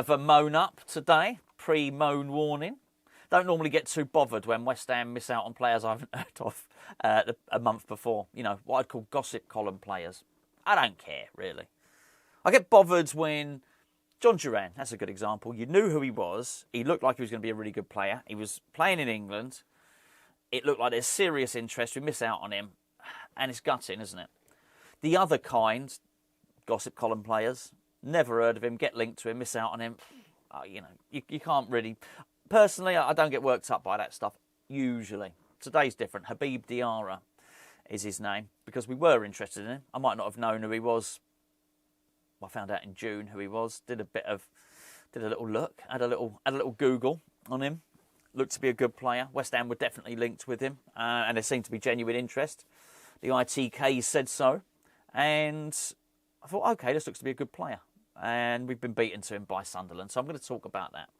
of a moan up today, pre-moan warning. Don't normally get too bothered when West Ham miss out on players I haven't heard of a month before. You know, what I'd call gossip column players. I don't care, really. I get bothered when John Duran, that's a good example. You knew who he was. He looked like he was going to be a really good player. He was playing in England. It looked like there's serious interest. We miss out on him. And it's gutting, isn't it? The other kind, gossip column players, never heard of him, get linked to him, miss out on him. You know, you can't really... Personally, I don't get worked up by that stuff, usually. Today's different. Habib Diarra is his name, because we were interested in him. I might not have known who he was. I found out in June who he was. Did a little look, had a little Google on him. Looked to be a good player. West Ham were definitely linked with him, and there seemed to be genuine interest. The ITK said so, and I thought, okay, this looks to be a good player. And we've been beaten to him by Sunderland, so I'm going to talk about that.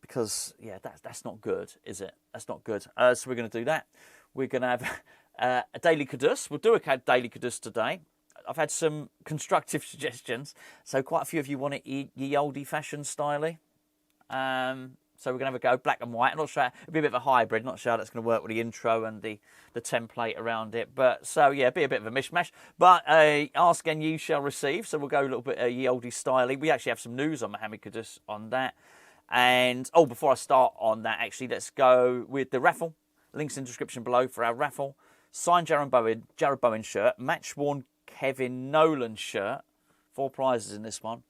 Because, yeah, that's not good, is it? That's not good. So we're going to do that. We're going to have a Daily Kudus. We'll do a Daily Kudus today. I've had some constructive suggestions. So quite a few of you want it ye oldie fashion styly. So we're going to have a go black and white. I'm not sure. It'll be a bit of a hybrid. Not sure that's going to work with the intro and the template around it. But so, yeah, be a bit of a mishmash. But ask and you shall receive. So we'll go a little bit ye oldie styly. We actually have some news on Mohammed Kudus on that. And, oh, before I start on that, actually, let's go with the raffle. Links in the description below for our raffle. Signed Jared Bowen shirt. Match-worn Kevin Nolan shirt. 4 prizes in this one.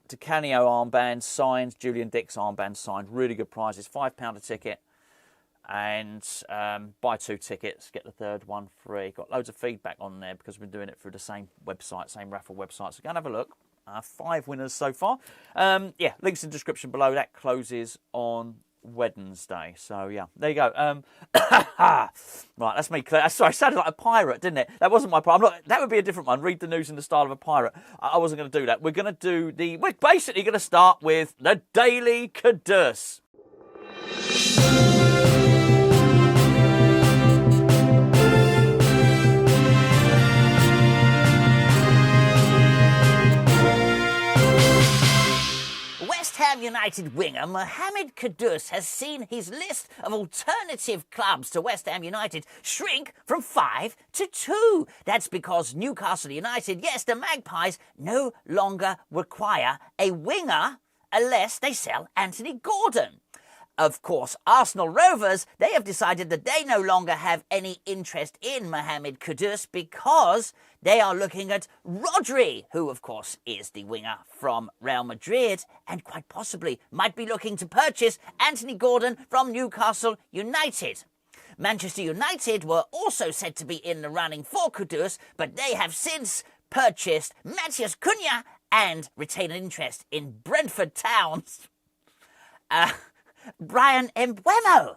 DeCanio armband signed. Julian Dix armband signed. Really good prizes. £5 a ticket. And buy 2 tickets. Get the third one free. Got loads of feedback on there because we've been doing it through the same website, same raffle website. So go and have a look. 5 winners so far. Yeah, links in the description below. That closes on Wednesday. So, yeah, there you go. Right, that's me. Sorry, I sounded like a pirate, didn't it? That wasn't my pirate. That would be a different one. Read the news in the style of a pirate. I wasn't going to do that. We're going to do we're basically going to start with the Daily Kudus. West Ham United winger Mohammed Kudus has seen his list of alternative clubs to West Ham United shrink from 5 to 2. That's because Newcastle United, yes, the Magpies, no longer require a winger unless they sell Anthony Gordon. Of course, Arsenal Rovers, they have decided that they no longer have any interest in Mohammed Kudus because they are looking at Rodri, who, of course, is the winger from Real Madrid and quite possibly might be looking to purchase Anthony Gordon from Newcastle United. Manchester United were also said to be in the running for Kudus, but they have since purchased Matheus Cunha and retained an interest in Brentford Town's Brian Mbeumo.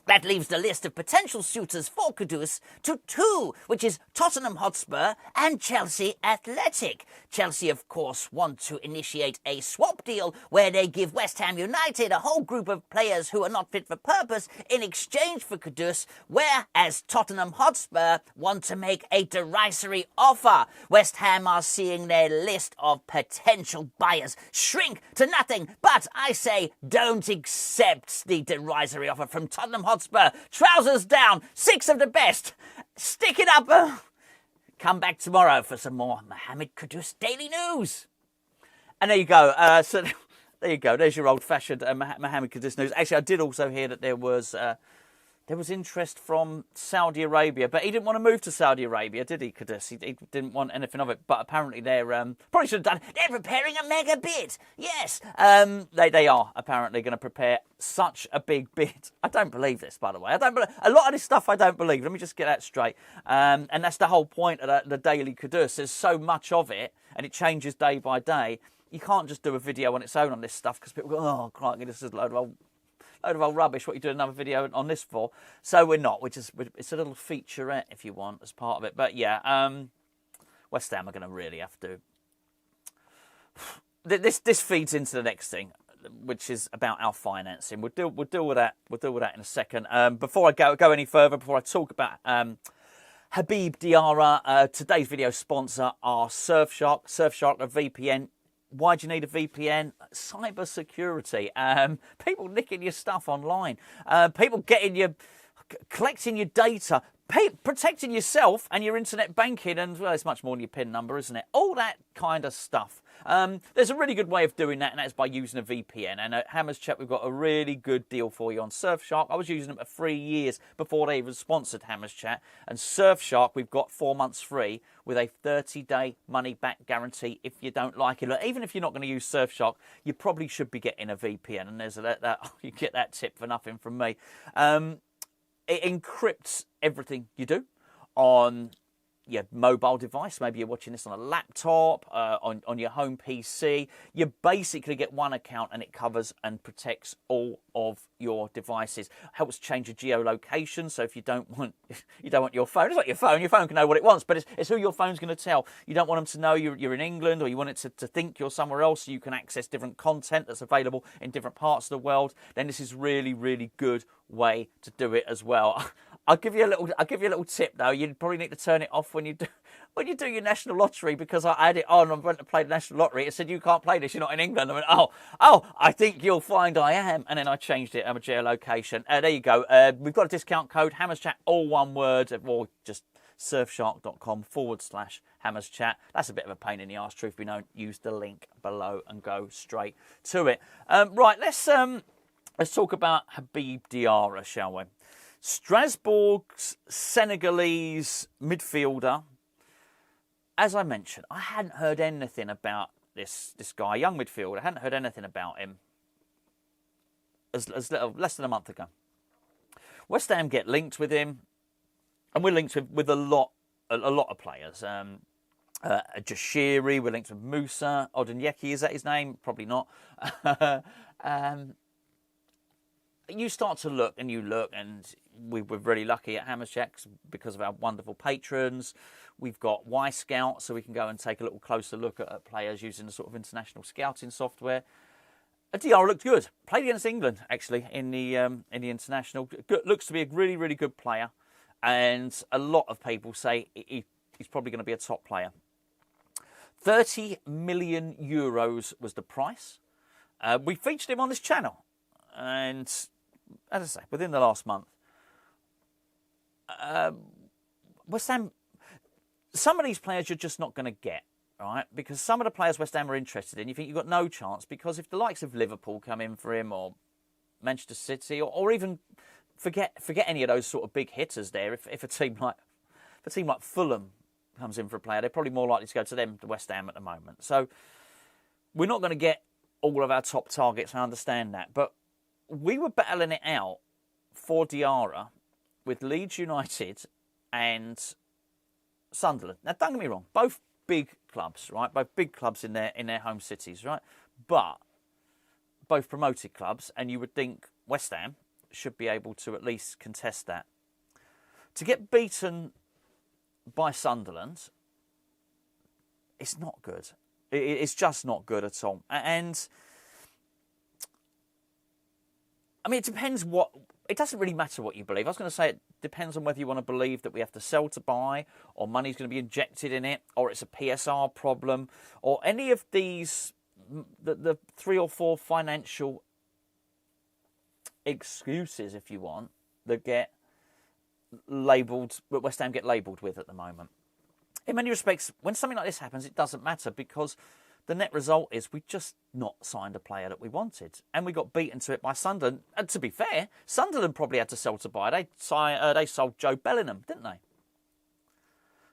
That leaves the list of potential suitors for Kudus to 2, which is Tottenham Hotspur and Chelsea Athletic. Chelsea, of course, want to initiate a swap deal where they give West Ham United a whole group of players who are not fit for purpose in exchange for Kudus, whereas Tottenham Hotspur want to make a derisory offer. West Ham are seeing their list of potential buyers shrink to nothing, but I say don't accept the derisory offer from Tottenham Hotspur. Trousers down, 6 of the best. Stick it up. Come back tomorrow for some more Mohammed Kudus Daily News. And there you go. So there you go. There's your old-fashioned Mohammed Kudus news. Actually, I did also hear that there was interest from Saudi Arabia, but he didn't want to move to Saudi Arabia, did he, Kudus? He didn't want anything of it, but apparently they're, probably should have done, they're preparing a mega bid. Yes, they are apparently going to prepare such a big bid. I don't believe this, by the way. A lot of this stuff I don't believe. Let me just get that straight. And that's the whole point of the Daily Kudus. There's so much of it, and it changes day by day. You can't just do a video on its own on this stuff, because people go, oh, crikey, this is a load of old rubbish, what are you doing another video on this for? So we're not, it's a little featurette, if you want, as part of it. But yeah, West Ham are going to really have to... This feeds into the next thing, which is about our financing. We'll deal with that. We'll deal with that in a second. Before I go any further, before I talk about Habib Diarra, today's video sponsor are Surfshark. Surfshark, a VPN Why do you need a VPN? Cyber security. People nicking your stuff online. People collecting your data. Protecting yourself and your internet banking, and well, it's much more than your PIN number, isn't it? All that kind of stuff. There's a really good way of doing that, and that's by using a VPN. And at Hammers Chat, we've got a really good deal for you on Surfshark. I was using them for 3 years before they even sponsored Hammers Chat. And Surfshark, we've got 4 months free with a 30-day money-back guarantee if you don't like it. Look, even if you're not going to use Surfshark, you probably should be getting a VPN. And there's you get that tip for nothing from me. It encrypts everything you do on your mobile device. Maybe you're watching this on a laptop, on your home PC. You basically get one account and it covers and protects all of your devices. Helps change your geolocation. So if you don't want your phone, it's like your phone can know what it wants, but it's who your phone's going to tell. You don't want them to know you're in England, or you want it to think you're somewhere else, so you can access different content that's available in different parts of the world. Then this is really, really good way to do it as well. I'll give you a little tip though. You probably need to turn it off when you do your national lottery, because I had it on. I went to play the national lottery. It said you can't play this. You're not in England. I went, oh, I think you'll find I am, and then I changed it. I'm a geolocation. There you go. We've got a discount code, HammersChat, all one word, or just surfshark.com/HammersChat. That's a bit of a pain in the arse, truth be known. Use the link below and go straight to it. Right, let's talk about Habib Diarra, shall we? Strasbourg's Senegalese midfielder. As I mentioned, I hadn't heard anything about this guy, young midfielder. I hadn't heard anything about him less than a month ago. West Ham get linked with him, and we're linked with a lot of players. Jashiri, we're linked with Musa. Odunyeki, is that his name? Probably not. You start to look, and we're really lucky at Hammers Chat because of our wonderful patrons. We've got Y Scout, so we can go and take a little closer look at players using the sort of international scouting software. Diarra looked good. Played against England actually in the international. Looks to be a really, really good player, and a lot of people say he's probably going to be a top player. 30 million euros was the price. We featured him on this channel, and as I say, within the last month, West Ham, some of these players you're just not going to get, right? Because some of the players West Ham are interested in, you think you've got no chance, because if the likes of Liverpool come in for him, or Manchester City, or even forget any of those sort of big hitters there, if a team like Fulham comes in for a player, they're probably more likely to go to them than West Ham at the moment. So we're not going to get all of our top targets, I understand that, but we were battling it out for Diarra with Leeds United and Sunderland. Now, don't get me wrong, both big clubs, right? Both big clubs in their home cities, right? But both promoted clubs, and you would think West Ham should be able to at least contest that. To get beaten by Sunderland, it's not good. It's just not good at all. And I mean, it depends it doesn't really matter what you believe. I was going to say it depends on whether you want to believe that we have to sell to buy, or money's going to be injected in it, or it's a PSR problem, or any of these, the 3 or 4 financial excuses, if you want, that get labelled, that West Ham get labelled with at the moment. In many respects, when something like this happens, it doesn't matter, because the net result is we just not signed a player that we wanted, and we got beaten to it by Sunderland. And to be fair, Sunderland probably had to sell to buy. They sold Joe Bellingham, didn't they?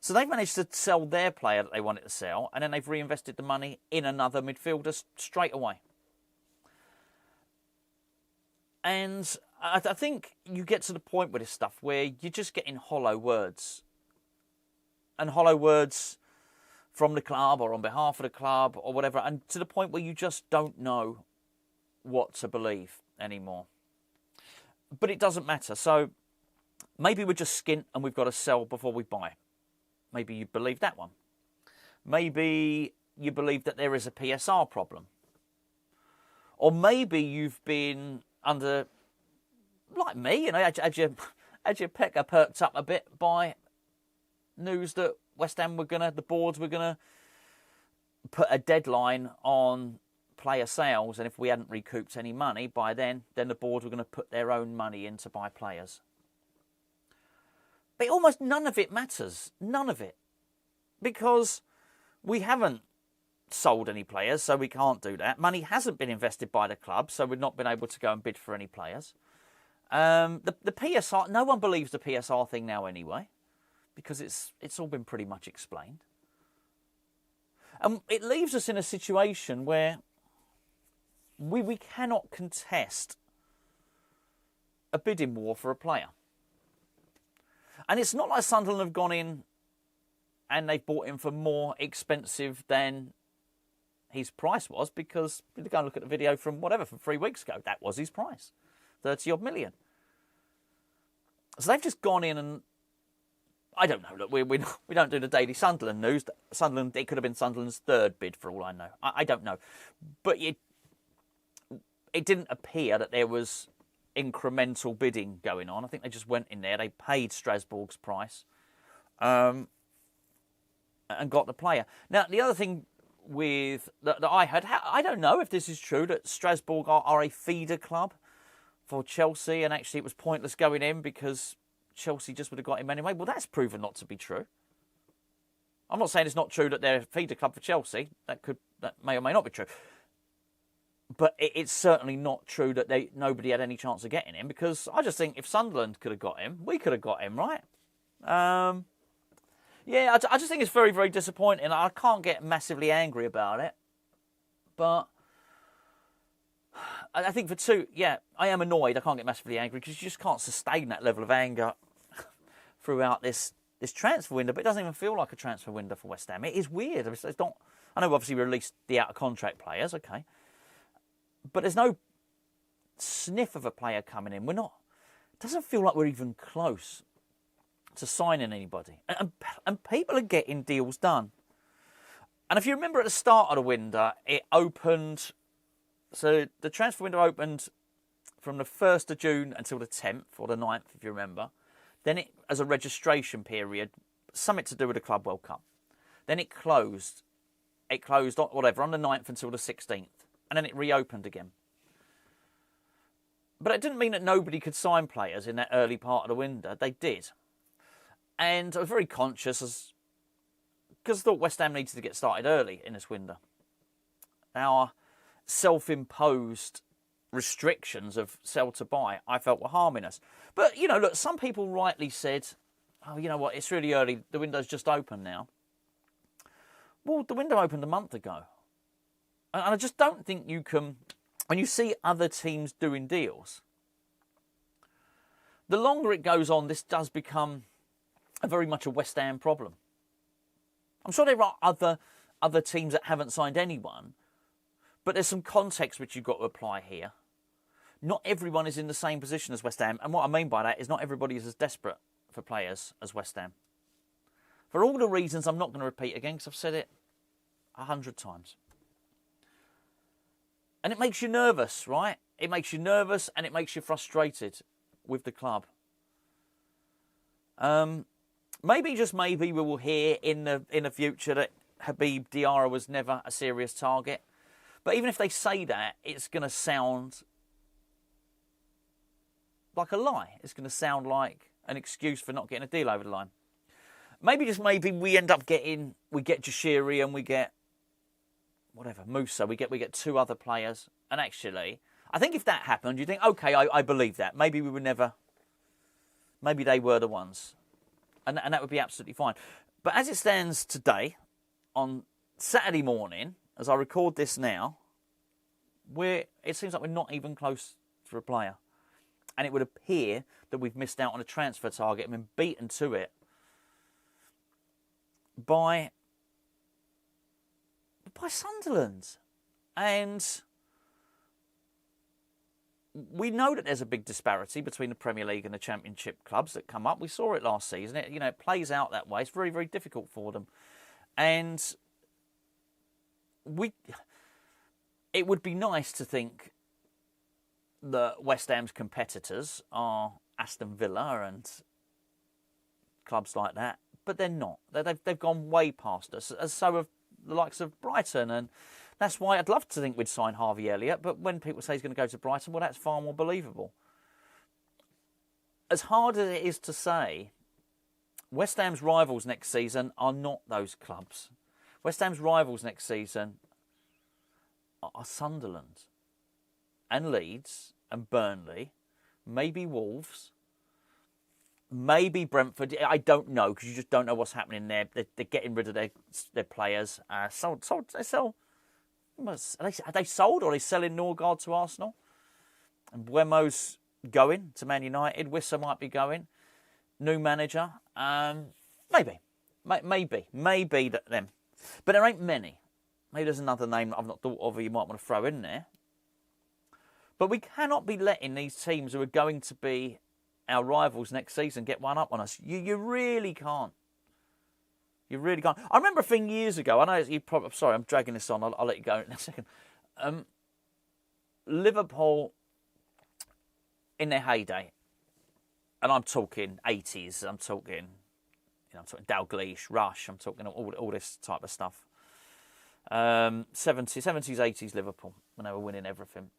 So they've managed to sell their player that they wanted to sell, and then they've reinvested the money in another midfielder straight away. And I think you get to the point with this stuff where you're just getting hollow words. And hollow words from the club or on behalf of the club or whatever, and to the point where you just don't know what to believe anymore. But it doesn't matter. So maybe we're just skint and we've got to sell before we buy. Maybe you believe that one. Maybe you believe that there is a PSR problem. Or maybe you've been under, like me, had your pecker perked up a bit by news that West Ham the boards were gonna put a deadline on player sales, and if we hadn't recouped any money by then the board were going to put their own money in to buy players. But almost none of it matters. None of it. Because we haven't sold any players, so we can't do that. Money hasn't been invested by the club, so we've not been able to go and bid for any players. The PSR, no one believes the PSR thing now anyway, because it's all been pretty much explained. And it leaves us in a situation where we cannot contest a bidding war for a player. And it's not like Sunderland have gone in and they've bought him for more expensive than his price was, because if you go and look at the video from 3 weeks ago, that was his price, 30 odd million. So they've just gone in and, I don't know, look, we don't do the daily Sunderland news. Sunderland, it could have been Sunderland's third bid for all I know. I don't know. But it didn't appear that there was incremental bidding going on. I think they just went in there, they paid Strasbourg's price and got the player. Now, the other thing with that I heard, I don't know if this is true, that Strasbourg are a feeder club for Chelsea, and actually it was pointless going in because Chelsea just would have got him anyway. Well, that's proven not to be true. I'm not saying it's not true that they're a feeder club for Chelsea. That may or may not be true. But it's certainly not true that nobody had any chance of getting him, because I just think if Sunderland could have got him, we could have got him, right? Yeah, I just think it's very, very disappointing. I can't get massively angry about it. But I think I am annoyed. I can't get massively angry because you just can't sustain that level of anger throughout this transfer window. But it doesn't even feel like a transfer window for West Ham. It is weird. It's not. I know obviously we released the out-of-contract players, okay. But there's no sniff of a player coming in. It doesn't feel like we're even close to signing anybody. And people are getting deals done. And if you remember at the start of the window, it opened. So the transfer window opened from the 1st of June until the 10th or the 9th, if you remember. Then it, as a registration period, something to do with the Club World Cup. Then it closed. It closed on the 9th until the 16th. And then it reopened again. But it didn't mean that nobody could sign players in that early part of the window. They did. And I was very conscious, because I thought West Ham needed to get started early in this window. Our self-imposed restrictions of sell to buy, I felt were harming us. But, look, some people rightly said, oh, you know what, it's really early, the window's just open now. Well, the window opened a month ago. And I just don't think you can, when you see other teams doing deals, the longer it goes on, this does become very much a West Ham problem. I'm sure there are other teams that haven't signed anyone, but there's some context which you've got to apply here. Not everyone is in the same position as West Ham, and what I mean by that is not everybody is as desperate for players as West Ham. For all the reasons I'm not going to repeat again, because I've said it 100 times. And it makes you nervous, right? It makes you nervous and it makes you frustrated with the club. Maybe, just maybe, we will hear in the future that Habib Diarra was never a serious target. But even if they say that, it's going to sound like a lie. It's going to sound like an excuse for not getting a deal over the line. Maybe, just maybe, we get Jashiri and we get Musa, we get two other players. And actually, I think if that happened, you think, okay, I believe that. Maybe they were the ones. And that would be absolutely fine. But as it stands today, on Saturday morning, as I record this now, it seems like we're not even close to a player. And it would appear that we've missed out on a transfer target and been beaten to it by Sunderland. And we know that there's a big disparity between the Premier League and the Championship clubs that come up. We saw it last season. It plays out that way. It's very, very difficult for them. And it would be nice to think that West Ham's competitors are Aston Villa and clubs like that, but they're not. They've gone way past us. So have the likes of Brighton. And that's why I'd love to think we'd sign Harvey Elliott. But when people say he's going to go to Brighton, well, that's far more believable. As hard as it is to say, West Ham's rivals next season are not those clubs. West Ham's rivals next season are Sunderland and Leeds and Burnley, maybe Wolves, maybe Brentford. I don't know, because you just don't know what's happening there. They're getting rid of their players. Are they sold, or are they selling Norgard to Arsenal? And Buemo's going to Man United. Wissa might be going. New manager. Maybe them. But there ain't many. Maybe there's another name that I've not thought of, or you might want to throw in there. But we cannot be letting these teams who are going to be our rivals next season get one up on us. You really can't. You really can't. I remember a thing years ago. I know you probably. Sorry, I'm dragging this on. I'll let you go in a second. Liverpool in their heyday, and I'm talking 80s. I'm talking Dalglish, Rush. I'm talking all this type of stuff. 70s, 80s Liverpool, when they were winning everything.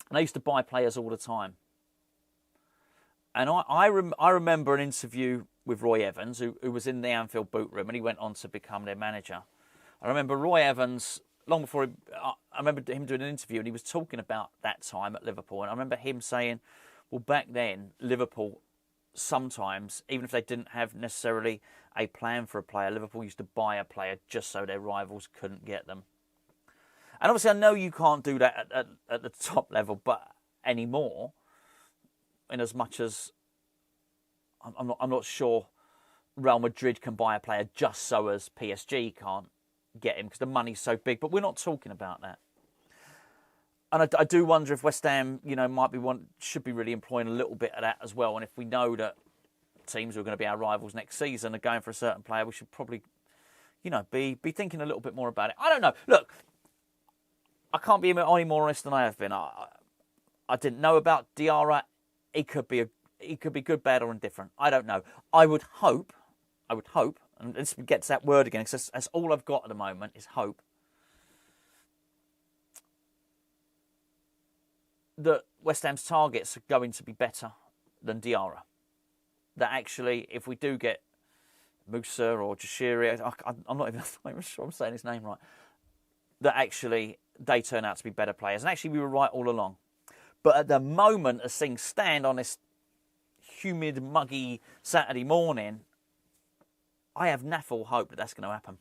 And they used to buy players all the time. And I remember an interview with Roy Evans, who was in the Anfield boot room, and he went on to become their manager. I remember Roy Evans, long before I remember him doing an interview, and he was talking about that time at Liverpool. And I remember him saying, well, back then, Liverpool, sometimes, even if they didn't have necessarily a plan for a player, Liverpool used to buy a player just so their rivals couldn't get them. And obviously, I know you can't do that at the top level, but anymore, in as much as I'm not sure Real Madrid can buy a player just so as PSG can't get him, because the money's so big. But we're not talking about that. And I do wonder if West Ham, should be really employing a little bit of that as well. And if we know that teams who are going to be our rivals next season are going for a certain player, we should probably, be thinking a little bit more about it. I don't know. Look, I can't be any more honest than I have been. I didn't know about Diarra. He could be good, bad, or indifferent. I don't know. I would hope, and let's get to that word again, because that's all I've got at the moment is hope, that West Ham's targets are going to be better than Diarra. That actually, if we do get Musa or Jashiri, I'm not even sure I'm saying his name right, that actually they turn out to be better players. And actually, we were right all along. But at the moment, as things stand on this humid, muggy Saturday morning, I have naffle hope that that's going to happen.